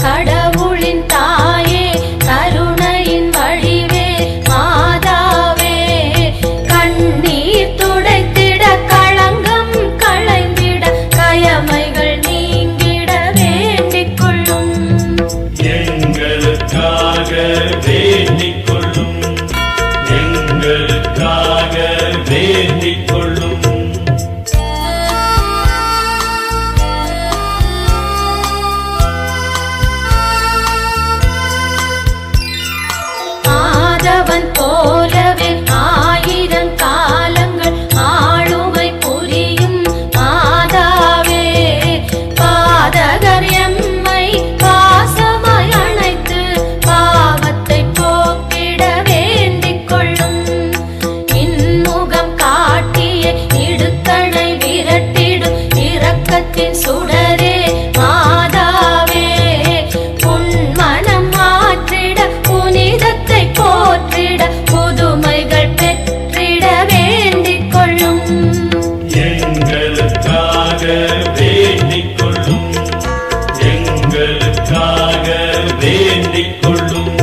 கடவுளின் தாயே கருணையின் வழிவே மாதாவே கண்ணீர் துடைத்திட களங்கம் களைந்திட கயமைகள் நீங்கிட வேண்டிக் கொள்ளும் எங்களுக்காக வேண்டிக் கொள்ளும் எங்களுக்காக வேண்டிக் கொள்ளும் ஆதவன் போலவே ஆயிரம் காலங்கள் ஆளுமை புரியும் மாதாவே பாதகர் எம்மை பாசமாய் அணைத்து பாவத்தை போக்கிட வேண்டிக் கொள்ளும் இன்முகம் காட்டிய இடுக்கணை விரட்டிடும் இரக்கத்தின் சுடரே மாதாவே உன்மனம் மாற்றிட புனிதத்தை போற்றிட புதுமைகள் பெற்றிட வேண்டிக் கொள்ளும் எங்களுக்காக வேண்டிக் கொள்ளும் எங்களுக்காக வேண்டிக் கொள்ளும்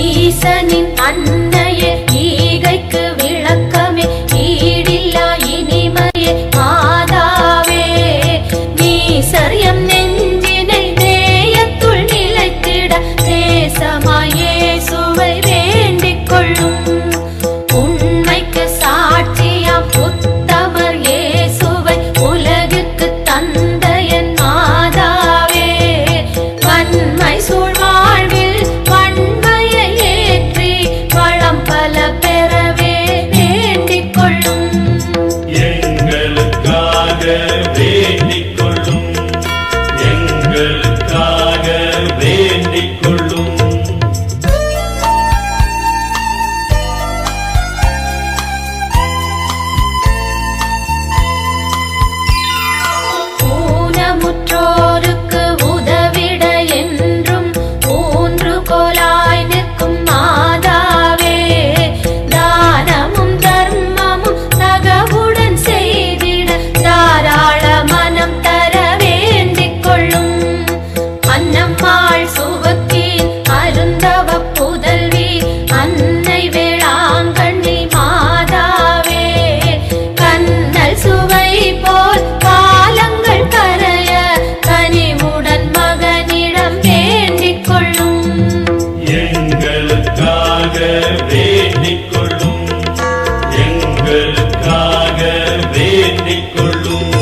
ஈசனின் அன்னையே ஈகைக்கு விளக்கமே ஈடில்லா இனிமையே மாதாவே நீசரியம் நெஞ்சினை நேயத்துள் நிலைத்திட நேசமாயே சுவை வேண்டிக் கொள்ளும் உண்மைக்கு சாட்சியாம் உத்தமர் இயேசுவை உலகுக்கு தந்த என் மாதாவே வன்மை சூழ்வாழ்வில் வன்மையை ஏற்றி வளம் பல பெறவே வேண்டிக் கொள்ளும் எங்களுக்காக வேண்டிக் கொள்ளும் எங்களுக்காக வேண்டிக் கொள்ளும் ஊனமுற்றோருக்கு உதவிட என்றும் ஊன்றுகோலாய் நிற்கும் மாதாவே தானமும் தர்மமும் தகவுடன் செய்திட தாராள மனம் தர வேண்டிக் கொள்ளும் அன்னம்மாள் சுவக்கின் அருந்தவ புதல்வி அன்னை வேளாங்கண்ணி மாதாவே கண்ணல் சுவை போல் காலங்கள் கரைய கனிவுடன் மகனிடம் வேண்டிக் கொள்ளும் எங்களுக்காக வேண்டிக் கொள்ளும் எங்களுக்காக வேண்டிக் கொள்ளும்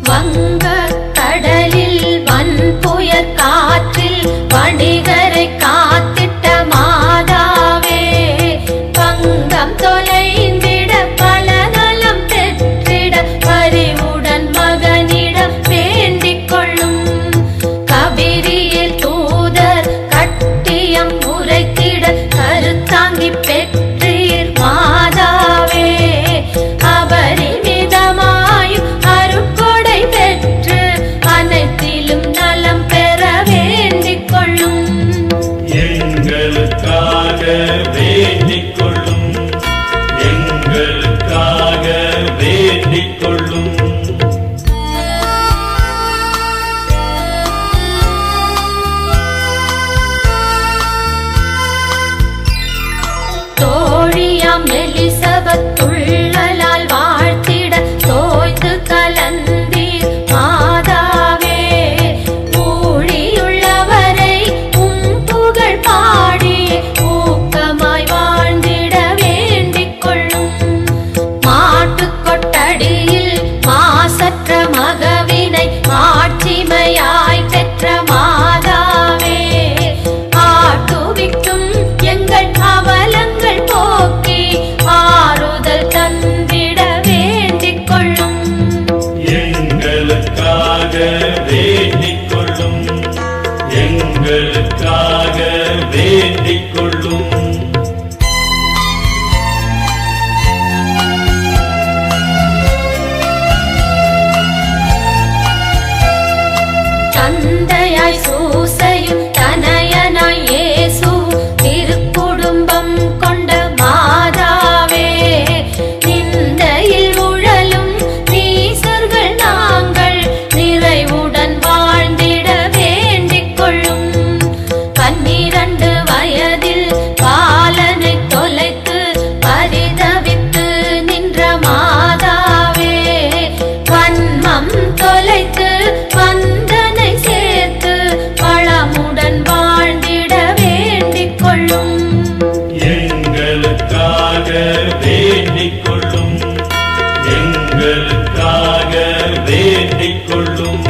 வங்கக் கடலில் வன்புயற் காற்றில் வணிகரை காத்திட்ட மாதாவே பங்கம் தொலைந்திட பல நலம் பெற்றிட பரிவுடன் மகனிடம் வேண்டிக் கொள்ளும் கபிரியில் தூதர் கட்டியம் உரைத்திட கருத்தாங்கி பெற்றீர் மாதாவே அபரிமிதமாயும் அருட்கொடை பெற்று அனைத்திலும் நலம் பெற வேண்டிக் கொள்ளும் எங்களுக்காக வேண்டிக் கொள்ளும் எங்களுக்காக வேண்டிக் கொள்ளும் தோழியாம் எலிசபெத் துள்ளலால் வாழ்த்திட தோய்ந்து கலந்தீர் மாதாவே ஊழியுள்ளவரை புகழ் பாடி ஊக்கமாய் வாழ்ந்திட வேண்டிக் கொள்ளும் மாட்டுக் கொட்டடியில் மாசற்ற மகவினை மாட்சிமையாய் பெற்ற மாதாவே ஆட்டுவிக்கும் எங்கள் அவலங்கள் போக்கி ஆறுதல் தந்திட வேண்டிக் கொள்ளும் எங்களுக்காக வேண்டிக் கொள்ளும் எங்களுக்காக வேண்டிக் கொள்ளும் தாய் சூசையும் தனயனாய் இயேசு திருக்குடும்பம் கொண்ட மாதாவே நிந்தையில் உழலும் நீசர்கள் நாங்கள் நிறைவுடன் வாழ்ந்திட வேண்டிக் கொள்ளும் 12 வயதில் பாலனை தொலைத்து பரிதவித்து நின்ற மாதாவே வன்மம் தொலைத்து வந்தனை சேர்த்து வளமுடன் வாழ்ந்திட வேண்டிக் கொள்ளும் எங்களுக்காக வேண்டிக் கொள்ளும் எங்களுக்காக வேண்டிக் கொள்ளும்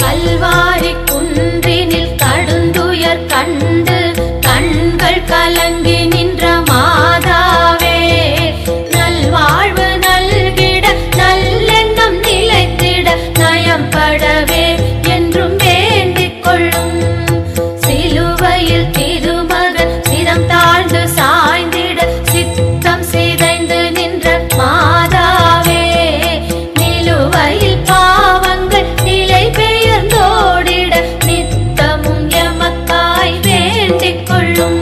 கல்வாரி குன்றினில் கடுந்துயர் கண்டு கண்கள் கலங்கி நின்ற மாதாவே நல்வாழ்வு நல்கிட நல்லெண்ணம் நிலைத்திட நயம்படவே என்றும் வேண்டிக் கொள்ளும் சிலுவையில் திருமகன் சிரம் தாழ்ந்து சாய்ந்திட சித்தம் சிதைந்து நின்ற மாதாவே நிலுவையில் பாவங்கள் நிலை பெயர்ந்தோடிட நித்தமும் எமக்காய் வேண்டிக் கொள்ளும்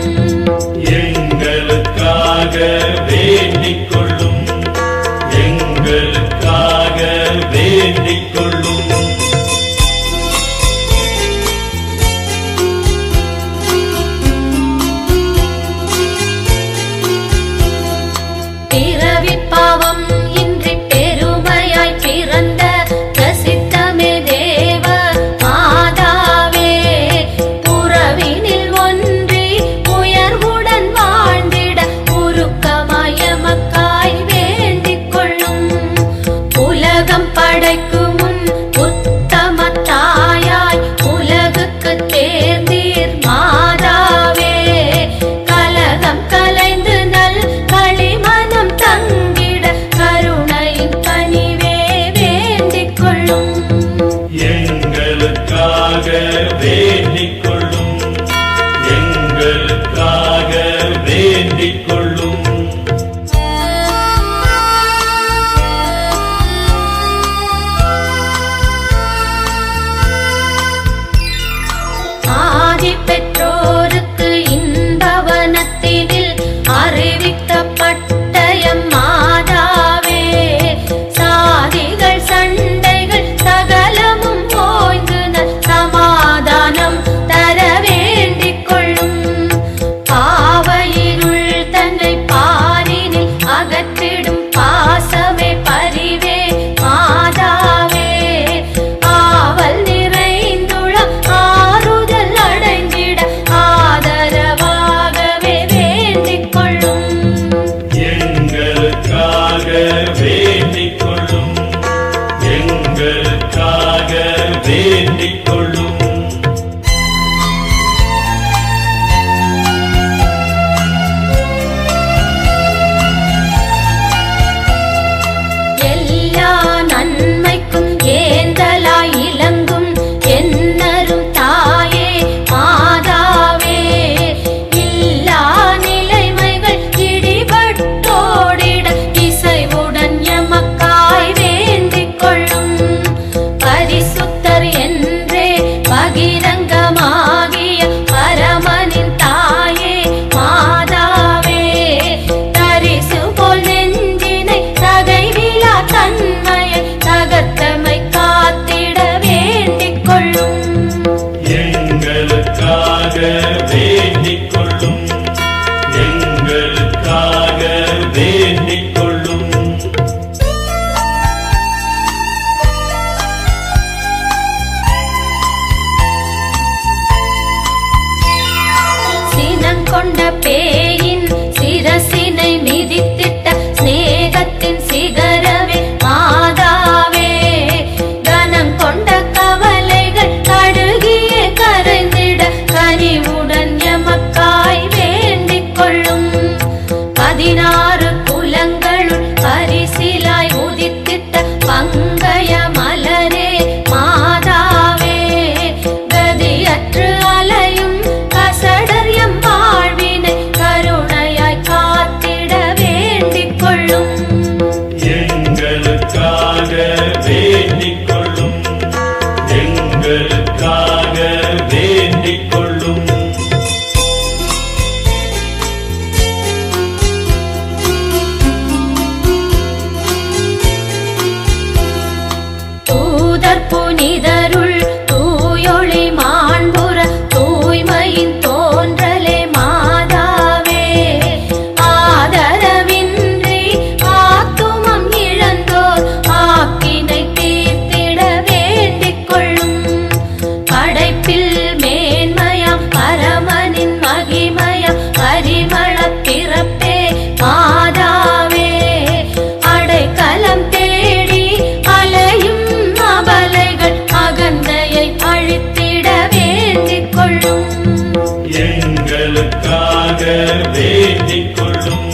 வேண்டிக் கொள்ளும்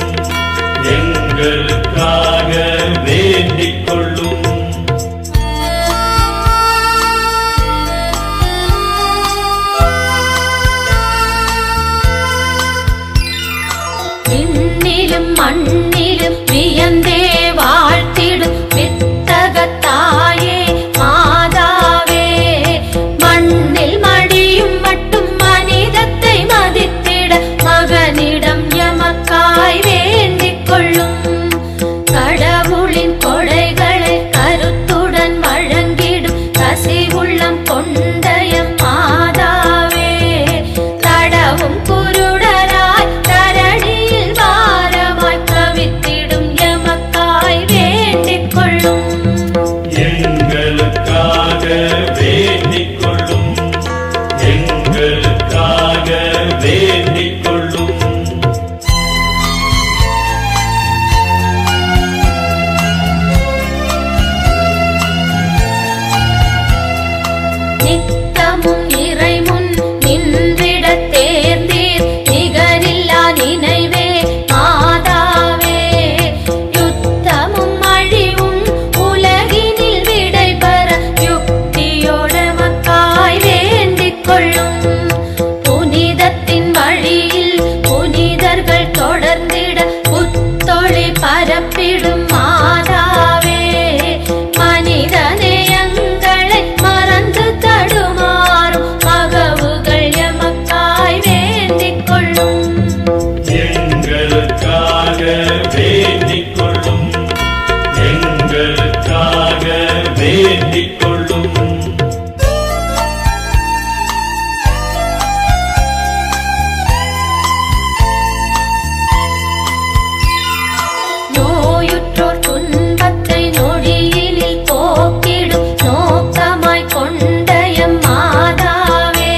எங்களுக்காக வேண்டிக் கொள்ளும் விண்ணிலும் மண்ணிலும் வியந்தே வாழ்த்திடும் வித்தகத்தாயே மாதாவே மண்ணில் மடியும் மட்டும் மனிதத்தை மதித்திட மகனிடம் எமக்காய் வேண்டிக் கொள்ளும் கடவுளின் கொடைகளை கருத்துடன் வழங்கிடும் கசிவுள்ளம் கொண்ட எம் மாதாவே தடவும் குருடராய் தரணியில் பாரமாய் தவித்திடும் எமக்காய் வேண்டிக் கொள்ளும் எங்களுக்காக வேண்டிக் கொள்ளும் எங்களுக்காக வேண்டிக் கொள்ளும் நித்தமும் இறைமுன் நின்றிட தேர்ந்தீர் நிகரில்லா நினைவே மாதாவே யுத்தமும் அழிவும் உலகினில் விடைபெற யுக்தியோட மக்காய் வேண்டிக் கொள்ளும் புனிதத்தின் வழியில் புனிதர்கள் தொடர்ந்திட புத்தொழி பரப்பிடும் மாதாவே மனித நேயங்களை மறந்து தடுமாறும் மகவுகள் எமக்காய் வேண்டிக் கொள்ளும் எங்களுக்காக வேண்டிக் கொள்ளும் எங்களுக்காக வேண்டிக் கொள்ளும் நோயுற்றோர் துன்பத்தை நொடியினில் போக்கிடும் நோக்கமாய் கொண்ட எம் மாதாவே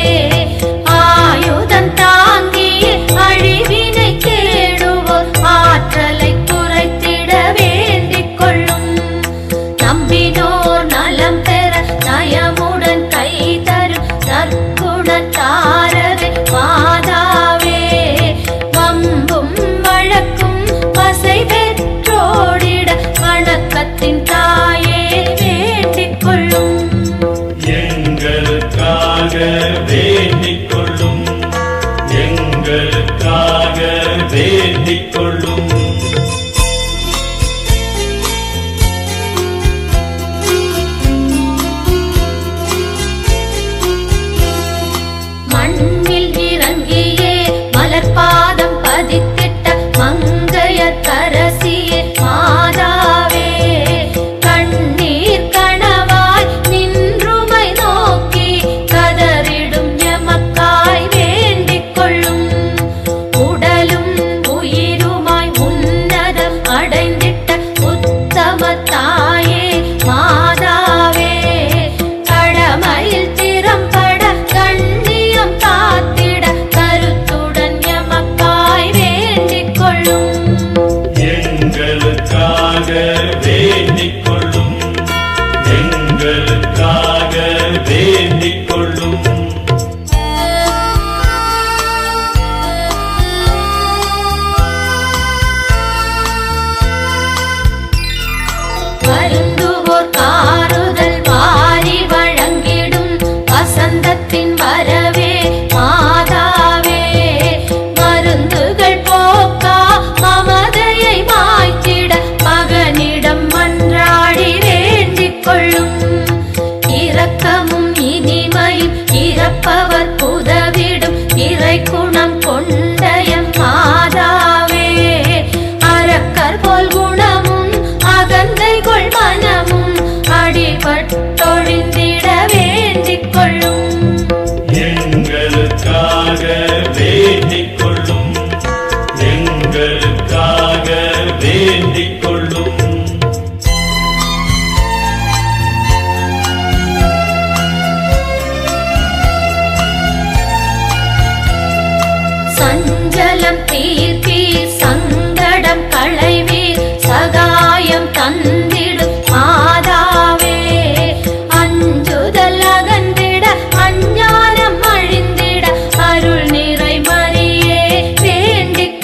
ஆயுதம் தாங்கிய அழிவினை தேடுவோர் ஆற்றலை குறைத்திட வேண்டிக் கொள்ளும் நம்பினோர் நலம் பெற நயமுடன் கை தரும் நற்குணத்தாரகை மாதாவே வம்பும் வழக்கும் பசை பெற்றோடிட வணக்கத்தின் தாயே வேண்டிக் கொள்ளும் எங்களுக்காக வேண்டிக் கொள்ளும் எங்களுக்காக வேண்டிக் கொள்ளும் மண்ணில் இறங்கியே மலர்பாதம் பதித்திட்ட மங்கையர் கரசியே மாதாவே கண்ணீர் கணவாய் நின்றுமை நோக்கி கதறிடும் எமக்காய் வேண்டிக் கொள்ளும் உடலும் உயிருமாய் உன்னதம் அடைந்திட்ட உத்தம தாயே மாதாவே கடமையில் திறம்பட கண்ணியம் காத்திட கருத்துடன் எமக்காய் வேண்டிக் கொள்ளும் எங்களுக்காக வேண்டிக் கொள்ளும் எங்களுக்காக வேண்டிக் கொள்ளும் வருந்துவோர் காருதல் வாரி வழங்கிடும் வசந்தத்தின் வரவே மாதாவே மருந்துகள் போக்கா மமதையை மாய்த்திட மகனிடம் மன்றாடி வேண்டிக் கொள்ளும் இரக்கமும் இனிமையும் இறப்பவர் புதவிடும் இறை குணம் கொண்ட எம் மாதாவே அரக்கர் போல் குணமும் அகந்தை கொள் மனமும் அடிபட்டொழிந்திட வேண்டிக் கொள்ளும் எங்களுக்காக வேண்டிக் கொள்ளும் எங்களுக்காக வேண்டிக் கொள்ளும் சஞ்சலம் தீர்ப்பீர் சங்கடம் களைவீர் சகாயம் தந்திடும் மாதாவே அஞ்சுதல் அகன்றிட அஞ்ஞானம் அழிந்திட அருள் நிறை மரியே வேண்டிக்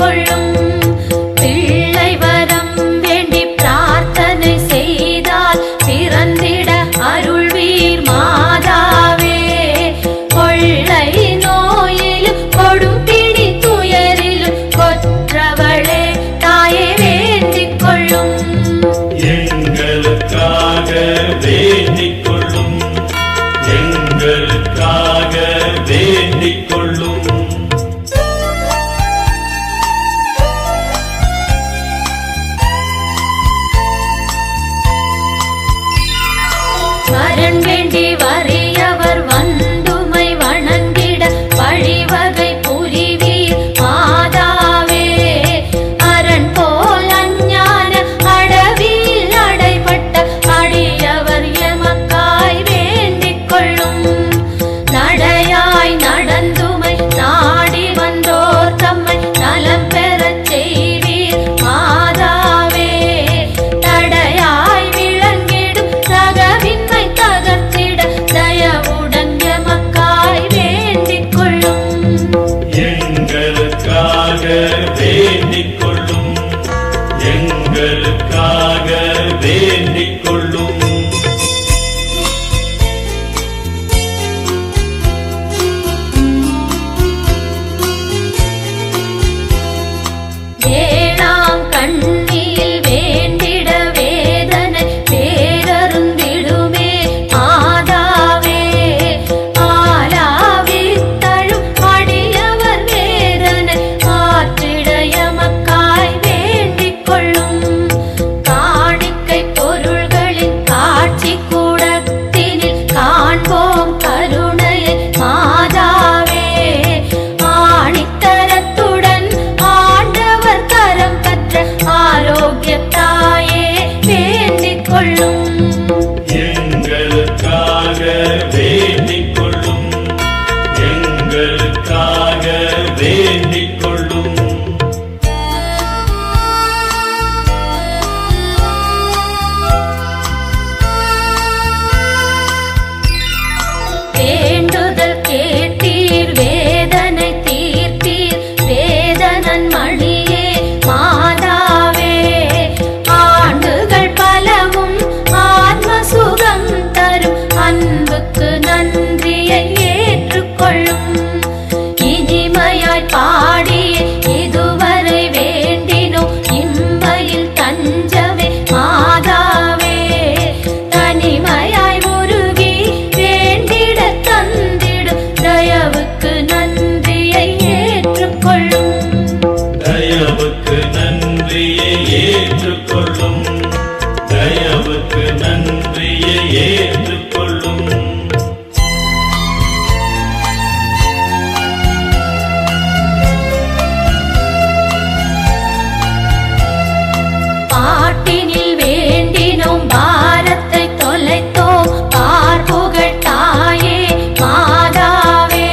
வேண்டிக் கொள்ளும் எங்களுக்காக வேண்டிக் கொள்ளும் வேளாம் கண்ணியில் வேண்டிட வேதனை பேரருந்திடுமே மாதாவே ஆலாவித்தழும் அடியவர் வேதனை ஆற்றிட எமக்காய் வேண்டிக் கொள்ளும் காணிக்கை பொருள்களின் காட்சி கூடத்தினில் காண்போம் கருணையை மாதாவே ஆணித்தரத்துடன் ஆண்டவர் கரம் பற்ற ஆரோக்கியத்தாயே வேண்டிக் கொள்ளும் எங்களுக்காக வேண்டிக் கொள்ளும் எங்களுக்காக வேண்டிக் கொள்ளும் வேண்டுதல் கேட்டீர் வேதனை தீர்த்தீர் வேதனன் மணியே மாதாவே ஆண்டுகள் பலவும் ஆத்ம சுகம் தரும் அன்புக்கு நன்றியை ஏற்றுக்கொள்ளும் இனிமையாய் பாடிய இதுவரை வேண்டினோம் இம்மையில் தஞ்சமே மாதாவே தனிமையாய் உருகி வேண்டிட தந்திடும் தயவுக்கு நன்றியை ஏற்றுக்கொள்ளும் தயவுக்கு நன்றியை ஏற்றுக்கொள்ளும் தயவுக்கு நன்றியை ஏற்றுக்கொள்ளும் பாட்டினில் வேண்டினோம் பாரத்தை தொலைத்தோம் பார்ப்புகள் தாயே மாதாவே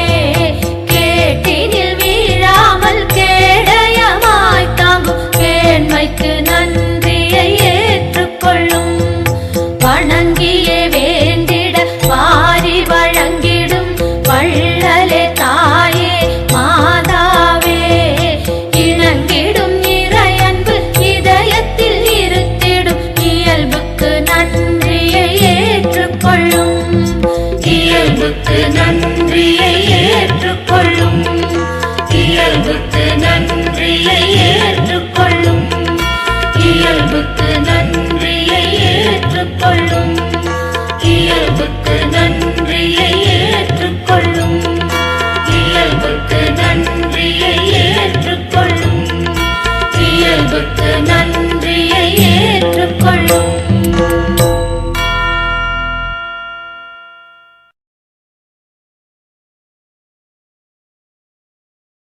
கேட்டினில் வீழாமல் கேடயமாய் தாங்கும் கேண்மைக்கு நன்றியை ஏற்றுக்கொள்ளும் வணங்கியே வேண்டிட வாரி வழங்கிடும் வள்ளலே தாயே மாதாவே இணங்கிடும் இறையன்பு இதயத்தில் இருத்திடும் இயல்புக்கு நன்றியை ஏற்றுக்கொள்ளும் இயல்புக்கு நன்றியை ஏற்றுக்கொள்ளும் இயல்புக்கு நன்றியை